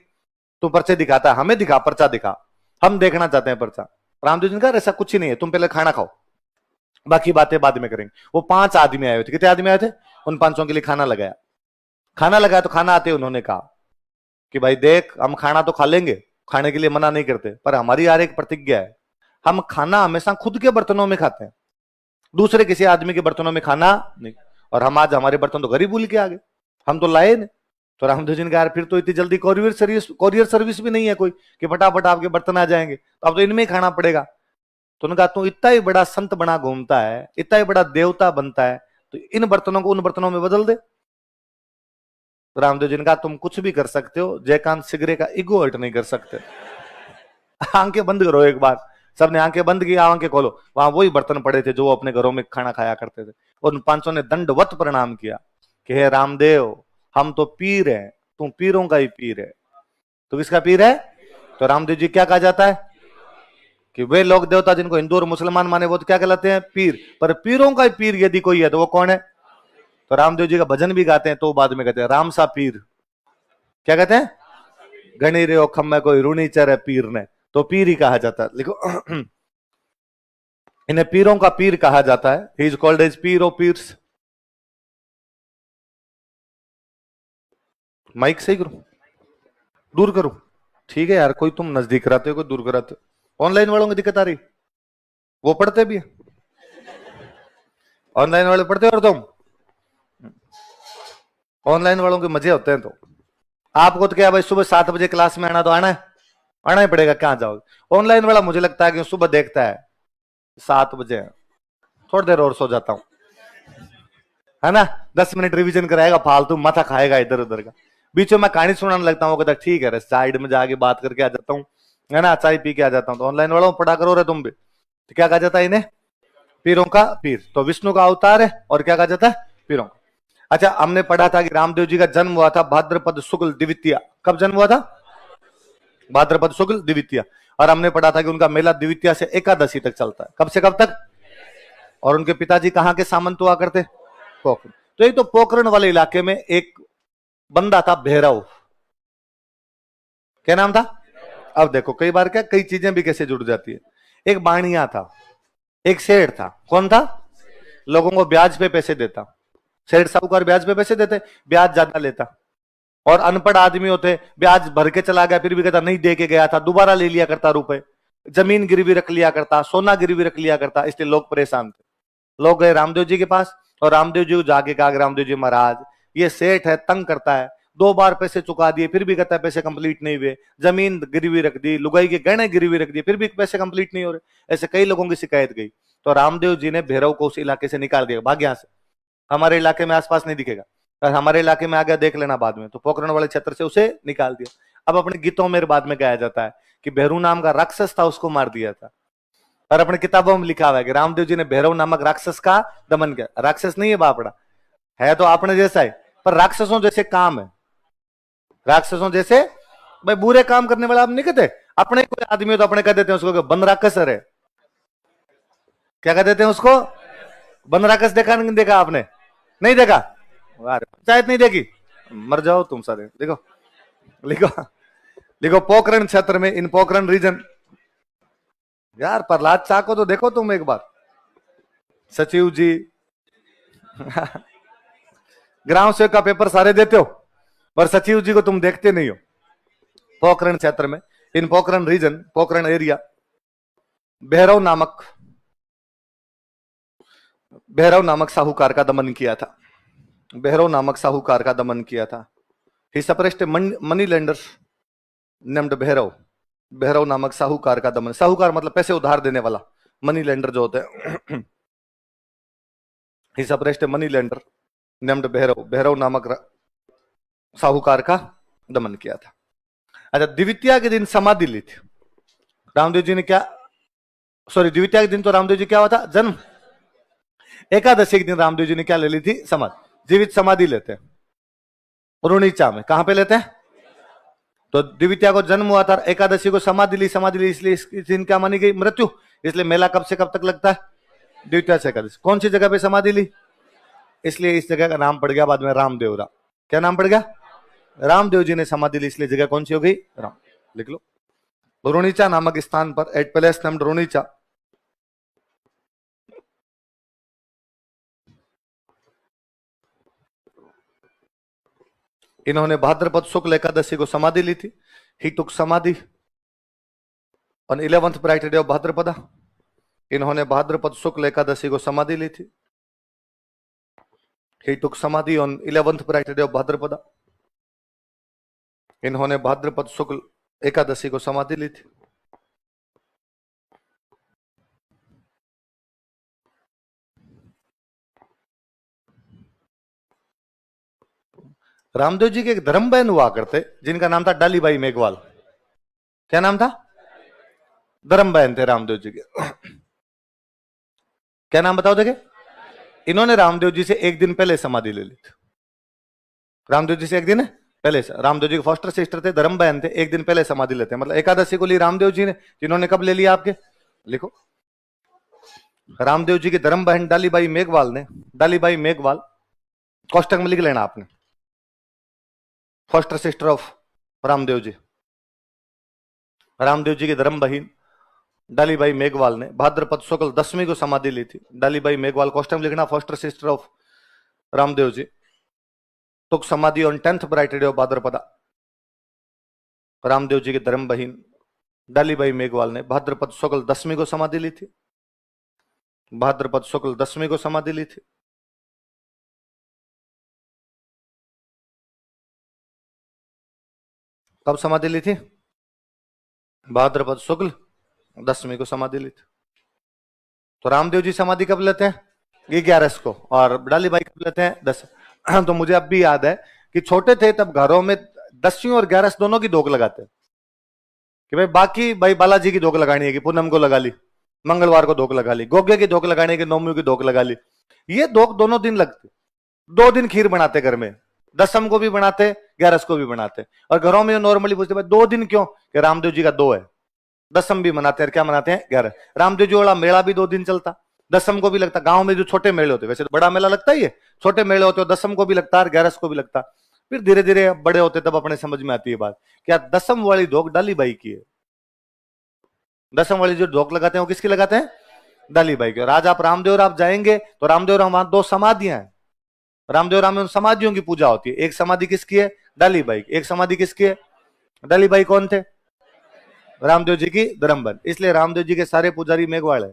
[SPEAKER 1] तू पर्चे दिखाता है, हमें दिखा, पर्चा दिखा, हम देखना चाहते हैं पर्चा। रामदेव जी ने कहा ऐसा कुछ ही नहीं है, तुम पहले खाना खाओ, बाकी बातें बाद में करेंगे। वो 5 आदमी आए हुए थे। कितने आदमी आए थे? उन 500 के लिए खाना लगाया। खाना लगाया तो खाना आते उन्होंने कहा कि भाई देख, हम खाना तो खा लेंगे, खाने के लिए मना नहीं करते, पर हमारी यार एक प्रतिज्ञा है, हम खाना हमेशा खुद के बर्तनों में खाते हैं, दूसरे किसी आदमी के बर्तनों में खाना नहीं। और हम आज हमारे बर्तन तो घर ही भूल के आ गए, हम तो लाए नहीं। तो रामदेव जी ने कहा फिर तो इतनी जल्दी कोरियर सर्विस भी नहीं है कोई कि फटाफट आपके बर्तन आ जाएंगे, तो अब तो इनमें ही खाना पड़ेगा। तो उन्होंने कहा तू इतना ही बड़ा संत बना घूमता है, इतना ही बड़ा देवता बनता है, तो इन बर्तनों को उन बर्तनों में बदल दे। तो रामदेव जी ने कहा तुम कुछ भी कर सकते हो, जयकांत सिगरे का ईगो हर्ट नहीं कर सकते। आंखें बंद करो एक बार। सबने आंखें बंद की, आंखें खोलो, वहां वही बर्तन पड़े थे जो वो अपने घरों में खाना खाया करते थे। और उन 500 ने दंडवत प्रणाम किया कि हे रामदेव, हम तो पीर हैं, तू पीरों का ही पीर है। तो किसका पीर है? तो रामदेव जी क्या कहा जाता है कि वे लोग देवता जिनको हिंदू और मुसलमान माने वो तो क्या कहलाते हैं? पीर। पर पीरों का ही पीर यदि कोई है तो वो कौन है? तो रामदेव जी का भजन भी गाते हैं, तो बाद में कहते हैं राम सा पीर। क्या कहते हैं? गणी रे खम्मे कोई रूणी चर पीर ने, तो पीर ही कहा जाता है। लिखो इन्हें पीरों का पीर कहा जाता है। He is called as Pir of pirs. Mic सही करूं, दूर करूं? ठीक है यार, कोई तुम नजदीक कराते हो, कोई दूर कराते हो। ऑनलाइन वालों की दिक्कत आ रही, वो पढ़ते भी है, ऑनलाइन वाले पढ़ते हो, और तुम ऑनलाइन वालों के मजे होते हैं। तो आपको तो क्या भाई, सुबह 7 बजे क्लास में आना तो आना है, आना ही पड़ेगा, कहां जाओगे? ऑनलाइन वाला मुझे लगता है कि सुबह देखता है 7 बजे, थोड़ी देर और सो जाता हूं, है ना, 10 मिनट रिवीजन कराएगा, फालतू माथा खाएगा इधर उधर का। बीच में मैं कहानी सुनाने लगता हूँ, कहता ठीक है, साइड में जाके बात करके आ जाता हूँ, है ना, चाय पी के आ जाता हूँ। तो ऑनलाइन वालों पढ़ा करो रे तुम भी। तो क्या कहा जाता है इन्हें? पीरों का पीर। तो विष्णु का अवतार है, और क्या कहा जाता है? पीरों। अच्छा, हमने पढ़ा था कि रामदेव जी का जन्म हुआ था भाद्रपद शुक्ल द्वितीया। कब जन्म हुआ था? भाद्रपद शुक्ल द्वितीया। और हमने पढ़ा था कि उनका मेला द्वितीया से एकादशी तक चलता है। कब से कब तक? और उनके पिताजी कहां के सामंत हुआ करते? पोखरण। तो एक तो पोखरण वाले इलाके में एक बंदा था भैरव। क्या नाम था? अब देखो कई बार क्या, कई चीजें भी कैसे जुड़ जाती है। एक बाणिया था, एक सेठ था। कौन था? लोगों को ब्याज पे पैसे देता। सेठ साहूकार ब्याज पे पैसे देते, ब्याज ज्यादा लेता। और अनपढ़ आदमी होते, ब्याज भर के चला गया फिर भी कहता नहीं दे के गया था, दोबारा ले लिया करता रुपए। जमीन गिरवी रख लिया करता, सोना गिरवी रख लिया करता। इसलिए लोग परेशान थे। लोग गए रामदेव जी के पास, और रामदेव जी को जाके कहा, रामदेव जी महाराज, ये सेठ है, तंग करता है, 2 बार पैसे चुका दिए फिर भी कहता है पैसे कंप्लीट नहीं हुए, जमीन गिरवी रख दी, लुगाई के गहने गिरवी रख दिए फिर भी पैसे कंप्लीट नहीं हो रहे। ऐसे कई लोगों की शिकायत गई। तो रामदेव जी ने भैरव को उस इलाके से निकाल दिया, भाग यहां से, हमारे इलाके में आसपास नहीं दिखेगा, और हमारे इलाके में आ गया देख लेना बाद में। तो पोखरण वाले क्षेत्र से उसे निकाल दिया। अब अपने गीतों में बाद में गाया जाता है कि भैरू नाम का राक्षस था, उसको मार दिया था। और अपने किताबों में लिखा हुआ है कि रामदेव जी ने भैरव नामक राक्षस का दमन किया। राक्षस नहीं है बापड़ा, है तो आपने जैसा है, पर राक्षसों जैसे काम है। राक्षसों जैसे भाई बुरे काम करने वाला आप नहीं कहते। अपने कोई आदमी हो तो अपने कह देते हैं उसको बन राक्षस है। क्या कह देते हैं उसको? बन राक्षस। देखा नहीं देखा आपने? नहीं देखा? पंचायत नहीं देखी, मर जाओ तुम सारे। देखो लिखो, लिखो पोखरण क्षेत्र में, इन पोखरण रीजन। यार प्रहलाद शाह को तो देखो तुम एक बार, सचिव जी ग्राम सेवक का पेपर सारे देते हो, पर सचिव जी को तुम देखते नहीं हो। पोखरण क्षेत्र में, इन पोखरण रीजन, पोखरण एरिया, भैरव नामक साहूकार का दमन किया था। भैरव नामक साहूकार का दमन किया था। He suppressed money lenders named Bhairav. Bhairav नामक साहूकार का दमन। साहूकार मतलब पैसे उधार देने वाला, मनी लेंडर जो होते हैं। He suppressed money lender named Bhairav. Bhairav नामक साहूकार का दमन किया था। अच्छा, द्वितीया के दिन समाधि ली थी रामदेव जी ने। क्या सॉरी, द्वितीया के दिन तो रामदेव जी क्या हुआ था? जन्म। एकादशी के दिन रामदेव जी ने क्या ले ली थी? समाधि। जीवित समाधि लेते हैं रुणीचा में। कहां पे लेते हैं? तो द्वितीया को जन्म हुआ था, एकादशी को समाधि ली। समाधि ली इसलिए इस दिन क्या मानी गई? मृत्यु। इसलिए मेला कब से कब तक लगता है? द्वितीया से एकादशी। कौन सी जगह पे समाधि ली? इसलिए इस जगह का नाम पड़ गया बाद में रामदेवरा। क्या नाम पड़ गया? रामदेव जी ने समाधि ली, इसलिए जगह कौन सी हो गई? राम। लिख लो। रुणीचा नामक स्थान पर, एट प्लेस नेम्ड रुणीचा, इन्होंने भाद्रपद शुक्ल एकादशी को समाधि ली थी। ही टुक samadhi on 11th bright day of Bhadrapada. इन्होंने भाद्रपद शुक्ल एकादशी को समाधि ली थी। ही टुक samadhi on 11th bright day of Bhadrapada. इन्होंने भाद्रपद शुक्ल एकादशी को समाधि ली थी। रामदेव जी के एक धर्म बहन हुआ करते जिनका नाम था डालीबाई मेघवाल। क्या नाम था? धर्म बहन थे रामदेव जी के। क्या नाम बताओ देखे? इन्होंने रामदेव जी से एक दिन पहले समाधि ले ली थी। रामदेव जी से एक दिन पहले। रामदेव जी के फॉस्टर सिस्टर थे, धर्म बहन थे, एक दिन पहले समाधि लेते हैं। मतलब एकादशी को ली रामदेव जी ने, जिन्होंने कब ले लिया आपके? लिखो, रामदेव जी की धर्म बहन डालीबाई मेघवाल ने, डालीबाई मेघवाल कोष्टक में लिख लेना आपने, फॉस्टर सिस्टर ऑफ रामदेव जी। रामदेव जी की धर्म बहन डालीबाई मेघवाल ने भाद्रपद शुक्ल 10वीं को समाधि ली थी। डालीबाई मेघवाल कोष्टक में लिखना, foster sister of Ramdev ji took samadhi on 10th bright day of Bhadrapada. Ramdev ji की धर्म बहन डालीबाई मेघवाल ने भाद्रपद शुक्ल 10वीं को समाधि ली थी। भाद्रपद शुक्ल 10वीं को समाधि ली थी। कब समाधि ली थी? भाद्रपद शुक्ल 10वीं को समाधि ली थी। तो रामदेव जी समाधि कब लेते हैं? 11 को, और डालीबाई कब लेते हैं? 10। तो मुझे अब भी याद है कि छोटे थे तब घरों में 10वीं और 11 दोनों की धोख लगाते कि भाई बाकी भाई बालाजी की धोख लगानी है कि पूनम को लगा ली, मंगलवार को धोख लगा ली, गोगे की धोख लगानी है कि नौमी की धोख लगा ली। ये धोख दोनों दिन लगते। 2 दिन खीर बनाते घर में, दसम को भी बनाते, 11 को भी बनाते। और घरों में नॉर्मली पूछते भाई 2 दिन क्यों? कि रामदेव जी का 2 है। दसम भी मनाते हैं, क्या मनाते हैं? 11। रामदेव जी वाला मेला भी 2 दिन चलता, दसम को भी लगता। गांव में जो छोटे मेले होते, वैसे तो बड़ा मेला लगता ही है, छोटे मेले होते, दसम को भी लगता है, 11 को भी लगता। फिर धीरे धीरे बड़े होते तब अपने समझ में आती है बात, क्या दसम वाली धोख डालीबाई की है। दसम वाली जो धोख लगाते हैं वो किसकी लगाते हैं? डालीबाई की। और आज आप रामदेव राम जाएंगे तो रामदेव राम वहां 2 समाधियां हैं। रामदेव राम में उन समाधियों की पूजा होती है। एक समाधि किसकी है? डालीबाई की। एक समाधि किसकी है? डालीबाई कौन थे? रामदेव जी की धर्मबन। इसलिए रामदेव जी के सारे पुजारी मेघवाल है।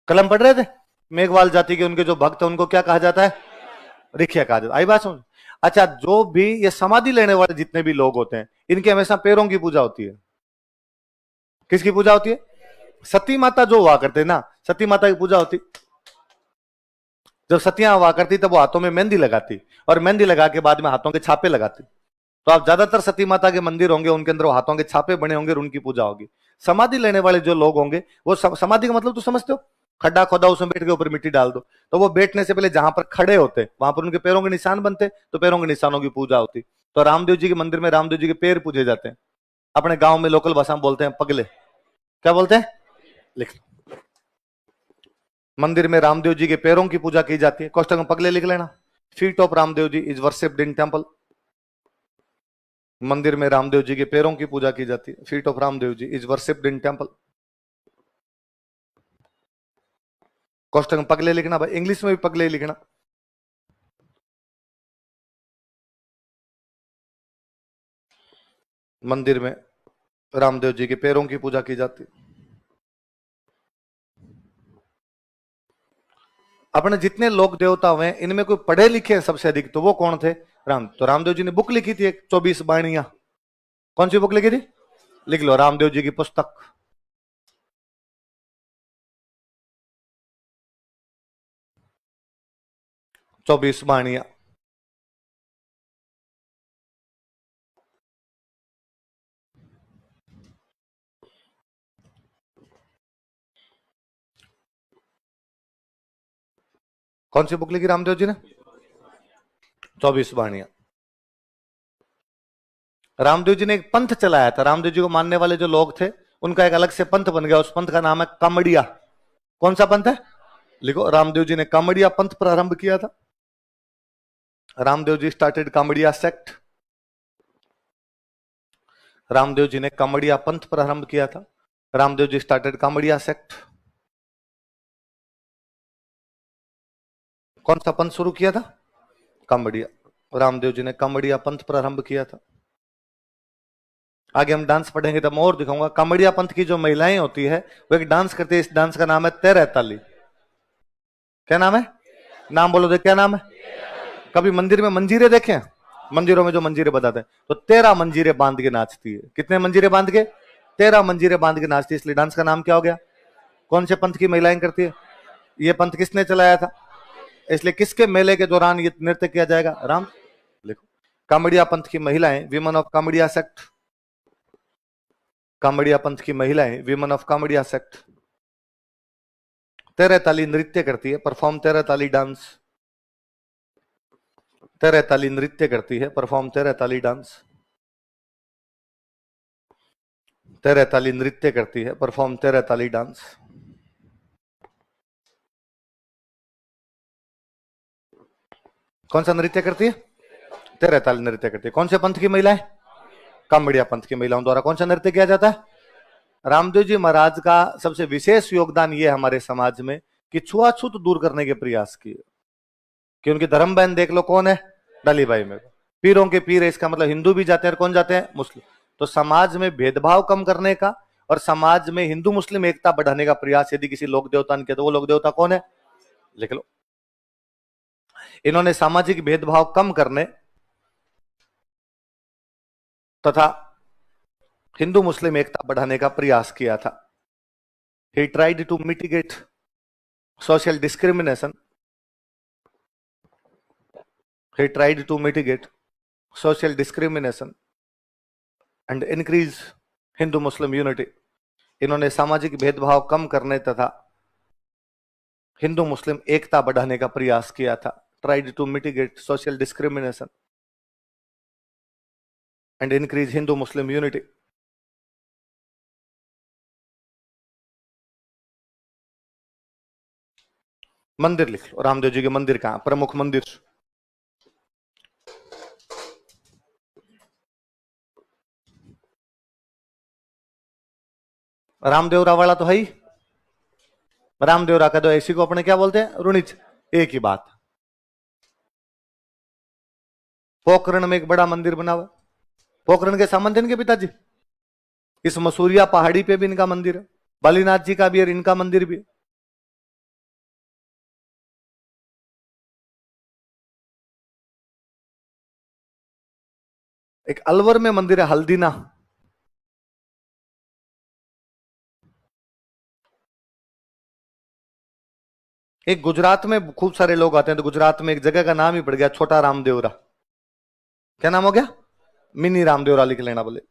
[SPEAKER 1] कलम पढ़ रहे थे? मेघवाल जाति के उनके जो भक्त हैं उनको क्या कहा जाता है? रिखिया कहा जाता है। आई बात समझ? अच्छा, जो भी ये समाधि लेने वाले जितने भी लोग होते हैं, इनके हमेशा पैरों की पूजा होती है। किसकी पूजा होती है? सती माता जो हुआ करते ना, सती माता की पूजा होती। जब सतियां हुआ करती तब वो हाथों में मेहंदी लगाती, और मेहंदी लगा के बाद में हाथों के छापे लगाती। तो आप ज्यादातर सती माता के मंदिर होंगे, उनके अंदर हाथों के छापे बने होंगे और उनकी पूजा होगी। समाधि लेने वाले जो लोग होंगे वो समाधि का मतलब तो समझते हो? खड्डा खोदा, उसमें बैठ के ऊपर मिट्टी डाल दो। तो वो बैठने से पहले जहां पर खड़े होते वहां पर उनके पैरों के निशान बनते, तो पैरों के निशानों की पूजा होती। तो रामदेव जी के मंदिर में रामदेव जी के पैर पूजे जाते हैं। अपने गांव में लोकल भाषा में बोलते हैं पगले। क्या बोलते हैं? लिख, मंदिर में रामदेव जी के पैरों की पूजा की जाती है। कोष्टक में पगले लिख लेना। Feet of Ramdev ji is worshipped in temple. मंदिर में रामदेव जी के पैरों की पूजा की जाती है। Feet of Ramdev ji is worshipped in temple. कोष्टक में पगले लिखना भाई, इंग्लिश में भी पगले लिखना। मंदिर में रामदेव जी के पैरों की पूजा की जाती। अपने जितने लोक देवता हुए इनमें कोई पढ़े लिखे हैं सबसे अधिक, तो वो कौन थे? तो रामदेव जी ने बुक लिखी थी एक, 24 बाणियां। कौन सी बुक लिखी थी? लिख लो, रामदेव जी की पुस्तक। चौबीस बाणियां। कौन सी बुक लिखी रामदेव जी ने? 24 बाणियां। रामदेव जी ने एक पंथ चलाया था। रामदेव जी को मानने वाले जो लोग थे उनका एक अलग से पंथ बन गया। उस पंथ का नाम है कामड़िया। कौन सा पंथ है? लिखो, रामदेव जी ने कामड़िया पंथ प्रारंभ किया था। Ramdev ji started Kamadia sect. रामदेव जी ने कामड़िया पंथ प्रारंभ किया था। Ramdev ji started Kamadia sect. कौन सा पंथ शुरू किया था? कामड़िया। रामदेव जी ने कामड़िया पंथ प्रारंभ किया था। आगे हम डांस पढ़ेंगे तब मैं और दिखाऊंगा। कामड़िया पंथ की जो महिलाएं होती है वो एक डांस करती है, इस डांस का नाम है तेरह ताली। क्या नाम है? नाम बोलो दे, क्या नाम है? कभी मंदिर में मंजीरे देखे? मंदिरों में जो मंजीरे बजाते हैं, तो 13 मंजीरे बांध के नाचती है। कितने मंजीरे बांध के? 13 मंजीरे बांध के नाचती है, इसलिए डांस का नाम क्या हो गया? कौन से पंथ की महिलाएं करती है? ये पंथ किसने चलाया था? इसलिए किसके मेले के दौरान ये नृत्य किया जाएगा? राम। लिखो, कामड़िया पंथ की महिलाएं, women of Kamadia sect. Kamadia पंथ की महिलाएं, विमेन ऑफ कामड़िया सेक्ट, तेरह ताली नृत्य करती है, परफॉर्म तेरह ताली डांस। तेरह ताली नृत्य करती है, परफॉर्म तेरह ताली डांस। तेरह ताली नृत्य करती है, परफॉर्म तेरह ताली डांस। कौन सा नृत्य करती है? तेरह ताली नृत्य करती है। कौन से पंथ की महिला है? कामड़िया पंथ की महिलाओं द्वारा कौन सा नृत्य किया जाता है? रामदेव जी महाराज का सबसे विशेष योगदान ये हमारे समाज में कि छुआछूत दूर करने के प्रयास किए। कि उनकी धर्म बहन देख लो कौन है? डलीबाई में। पीरों के पीर है, इसका मतलब हिंदू भी जाते हैं और कौन जाते हैं? मुस्लिम। तो समाज में भेदभाव कम करने का और समाज में हिंदू मुस्लिम एकता बढ़ाने का प्रयास यदि किसी लोक देवता ने किया तो वो लोक देवता कौन है? लिख लो। इन्होंने सामाजिक भेदभाव कम करने तथा हिंदू मुस्लिम एकता बढ़ाने का प्रयास किया था। He tried to mitigate social discrimination. He tried to mitigate social discrimination and increase Hindu Muslim unity. इन्होंने सामाजिक भेदभाव कम करने तथा हिंदू मुस्लिम एकता बढ़ाने का प्रयास किया था। Tried to mitigate social discrimination and increase Hindu Muslim unity. मंदिर लिख लो, रामदेव जी के मंदिर कहां? प्रमुख मंदिर रामदेवरा वाला तो है ही। रामदेवरा का तो ऐसी को अपने क्या बोलते हैं? रुणिच। एक ही बात। पोखरण में एक बड़ा मंदिर बना हुआ। पोखरण के सामंत इनके पिताजी। इस मसूरिया पहाड़ी पे भी इनका मंदिर है। बालीनाथ जी का भी है, इनका मंदिर भी है। एक अलवर में मंदिर है हल्दीना। एक गुजरात में खूब सारे लोग आते हैं, तो गुजरात में एक जगह का नाम ही पड़ गया छोटा रामदेवरा। क्या नाम हो गया? मिनी रामदेवरा लिख लेना बोले।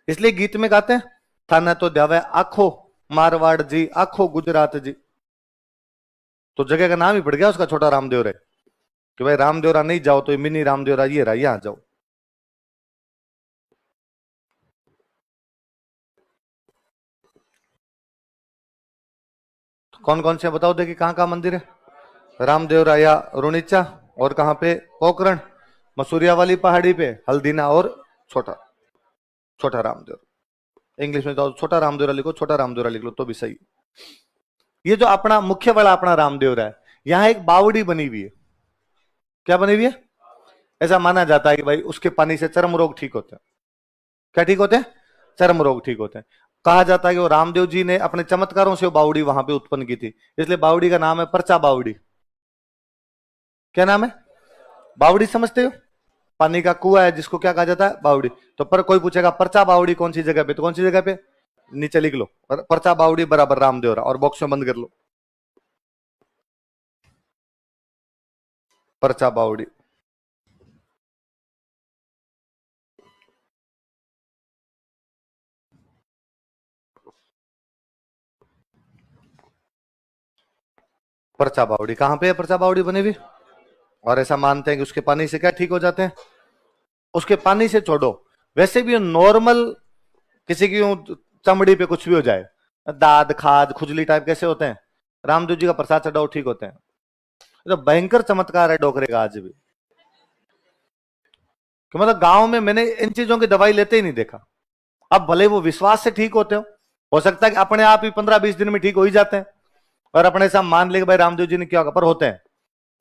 [SPEAKER 1] इसलिए गीत में गाते हैं, थाना तो द्यावे आखो मारवाड़ जी, आखो गुजरात जी। तो जगह का नाम ही पड़ गया उसका छोटा रामदेवरा कि भाई रामदेवरा नहीं जाओ तो मिनी रामदेवरा ये रहा, यहां जाओ। कौन कौन से बताओ देखिए कहां का मंदिर है? रामदेवरा या रुणिचा, और कहां पे? पोखरण, मसूरिया वाली पहाड़ी पे, हल्दीना और छोटा छोटा रामदेव। इंग्लिश में तो छोटा रामदेवरा लिखो, छोटा रामदेवरा लिख लो तो भी सही। ये जो अपना मुख्य वाला अपना रामदेवरा है, यहां एक बावड़ी बनी हुई है। क्या बनी हुई है? ऐसा माना जाता है कि भाई उसके पानी से चर्म रोग ठीक होते हैं। क्या ठीक होते हैं? चर्म रोग ठीक होते हैं। कहा जाता है कि वो रामदेव जी ने अपने चमत्कारों से वो बावड़ी वहां पे उत्पन्न की थी, इसलिए बावड़ी का नाम है परचा बावड़ी। क्या नाम है? बावड़ी समझते हो? पानी का कुआं है जिसको क्या कहा जाता है? बावड़ी। तो पर कोई पूछेगा परचा बावड़ी कौन सी जगह पे, तो कौन सी जगह पे? नीचे लिख लो परचा बावड़ी बराबर रामदेवरा और बॉक्स में बंद कर लो। परचा बावड़ी। परचा बावड़ी कहां पे है? परचा बावड़ी बनी हुई। और ऐसा मानते हैं कि उसके पानी से क्या ठीक हो जाते हैं? उसके पानी से छोड़ो, वैसे भी नॉर्मल किसी की चमड़ी पे कुछ भी हो जाए, दाद खाद खुजली टाइप कैसे होते हैं? रामदेव जी का प्रसाद चढ़ाओ ठीक होते हैं। तो भयंकर चमत्कार है डोकरे का आज भी। कि मतलब गांव में मैंने इन चीजों की दवाई लेते ही नहीं देखा। अब भले वो विश्वास से ठीक होते हो सकता है कि अपने आप ही 15-20 दिन में ठीक हो ही जाते हैं, और अपने साथ मान ले भाई रामदेव जी ने क्या होगा, पर होते हैं।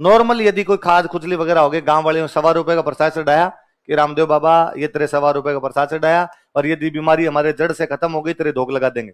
[SPEAKER 1] नॉर्मल यदि कोई खाद खुजली वगैरह हो गई, गांव वाले 1.25 का प्रसाद चढ़ाया कि रामदेव बाबा ये तेरे 1.25 का प्रसाद चढ़ाया, और यदि बीमारी हमारे जड़ से खत्म हो गई तेरे धोख लगा देंगे।